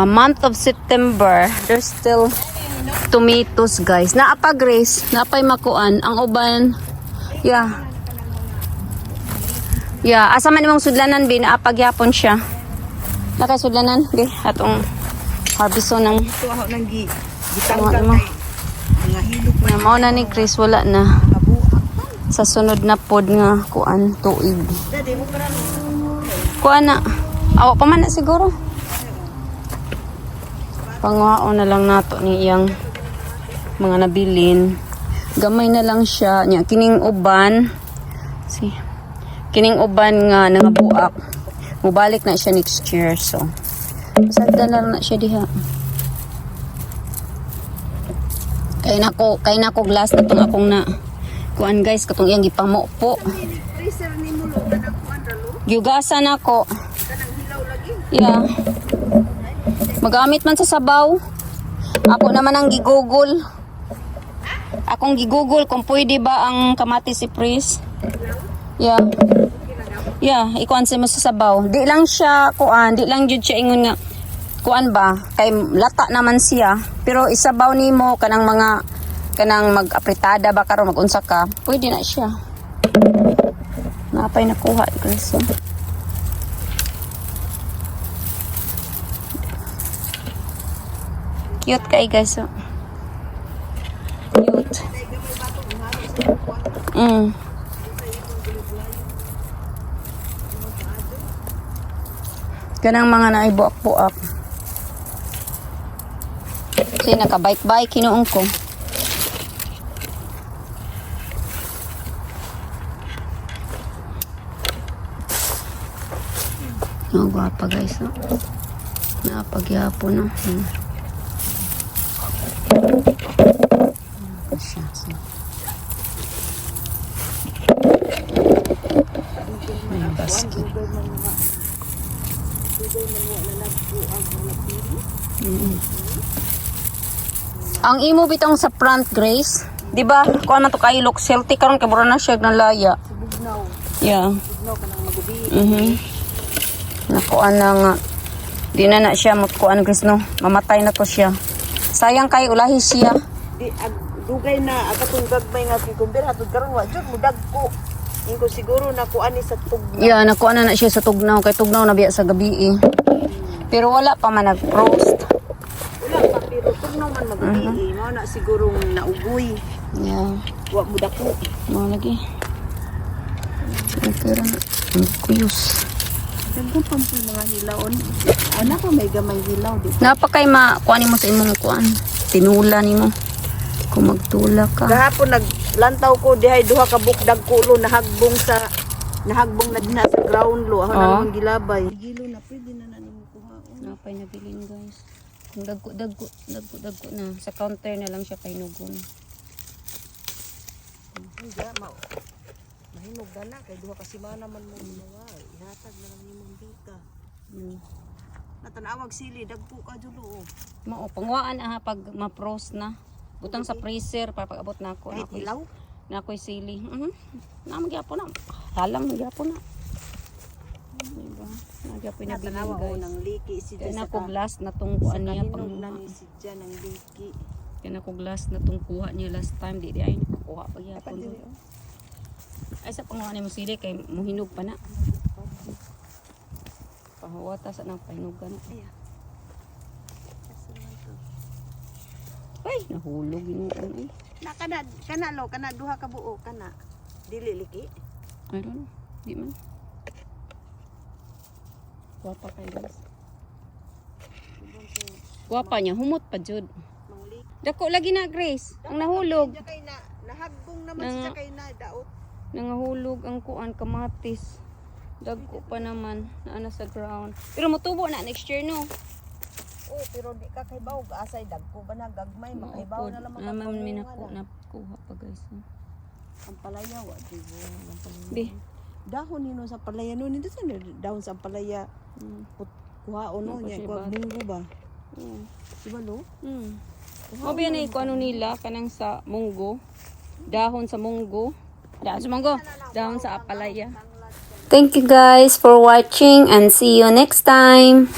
month of September, there's still tomatoes, guys. Naapa, Grace, naapay makuan ang uban. Yeah. Yeah, asa man imong sudlanan bin, naapag yapon siya. Naka sudlanan, di atong harvest ng tuwa nang gitanggal mga hilok na mao na ni Chris, wala na. Sa sunod na pod nga kuan tuig. Dadi mo kana Kuan na. Awa pa man na siguro. Pangwaon na lang nato ni iyang mga nabilin. Gamay na lang siya. Nya kining uban. Si kining uban nga nangabuak. Mubalik na siya next year, so sada na lang na siya diha. Kay nako glass na tong akong na kuan, guys, katong iyang gipamo po. freezer ni mo lo kanang kuan ralo Giugasan ako. kanang hilaw lagi. Yeah. Magamit man sa sabaw. Ako naman ang gigugol. Akong gigugol kung pwede ba ang kamatis i-freeze. Yeah. Yeah, ikuan sa mo sa sabaw. Di lang siya kuan, di lang jud siya ingon nga kuan ba, kay lata naman siya. Pero isabaw nimo kanang mga kanang mag-apritada ba karon mag-unsa ka, pwede na siya. Napay nakuha, guys. So. Cute kay, guys. So. Cute. Ganang mga naibuak-buak. Kasi nakabike-bike, hinuong ko. Oh, guwapa, guys. Oh. Napagyapo na. May basket. Ang imo bitong sa front, Grace, di ba? Kuan man to kay look healthy karon kay bura na siya nalaya. Bugnaw. Yeah. Bugnaw kanang magubi. Nakuan na nga. Di na siya mutkuan, Grace, no. Mamatay na to siya. Sayang kay ulahi siya. Di dugay na akatong gagmay nga cucumber hatod karon wa jud mudagko. Ingo siguro na kuan ni sa tugnaw. Yeah, nakuan na siya sa tugnaw kay tugnaw na biya sa gabi. Pero wala pa man nag-roast. Wala pa pero tugnaw man magabi. Mao na siguro naugoy. Yeah. Wa mudako. Mau lagi. Pero ang kuyos. Daghan pa po mga hilaon. Ana pa may gamay hilaw di. Napakay kuan mo sa imong kuan. Tinula nimo. Kung magtula ka. Gahapon naglantaw ko dihay duha ka bukdag kulo nahagbong na dinha sa ground lo. Ako na namang gilabay. Gilo na pwede na nimo kuhaon. Napay nabilin, guys. Kung dagko na. Sa counter na lang siya painugon. Hindi mahinog na kay duha ka semana man mo maway. Ihatag na lang nimong bika. Natanawag sili dagko ka julo. Mao pangwaan pag ma-frost na. Butang sa freezer para pag-abot na ako. Kahit ilaw? Na ako'y sili. Nagyapo na. Halang nagyapo na. Diba? Nagyapo na bilin, Natanawa guys. ng liki si Kaya na ko glass na tong kuha niya pang na ni si Jan ng liki. Kaya na ko glass na tong kuha niya last time. Di ay nakakuha pag yapon. Ay sa panguha ni mo sili kay muhinog pa na. Pahawata sa nang pahinugan. Ay, nahulog inuon ay. Na kana lo kana duha ka buo kana. Dili liki. I don't know. Di man. Guwapa kayo, guys. Guwapa niya. Humot pa, Jud. Mangli. Dako lagi na, Grace. Ang nahulog. Diya kay na nahagbong naman siya kay na daot. Nangahulog ang kuan kamatis. Dagko pa naman. Naana sa ground. Pero mutubo na next year, no? Oh, pero di ka kay bawog asay dagko ba na gagmay makaibaw na lang Naman nakuha pa, guys. Ang palaya wa dibo. Be. Dahon nino sa palaya no nito sa dahon sa palaya. Kuhaon no nya kuha munggo ba? Diba no? Obi na iko ano nila kanang sa munggo. Dahon sa munggo. Dahon sa munggo. Dahon sa apalaya. Thank you guys for watching and see you next time.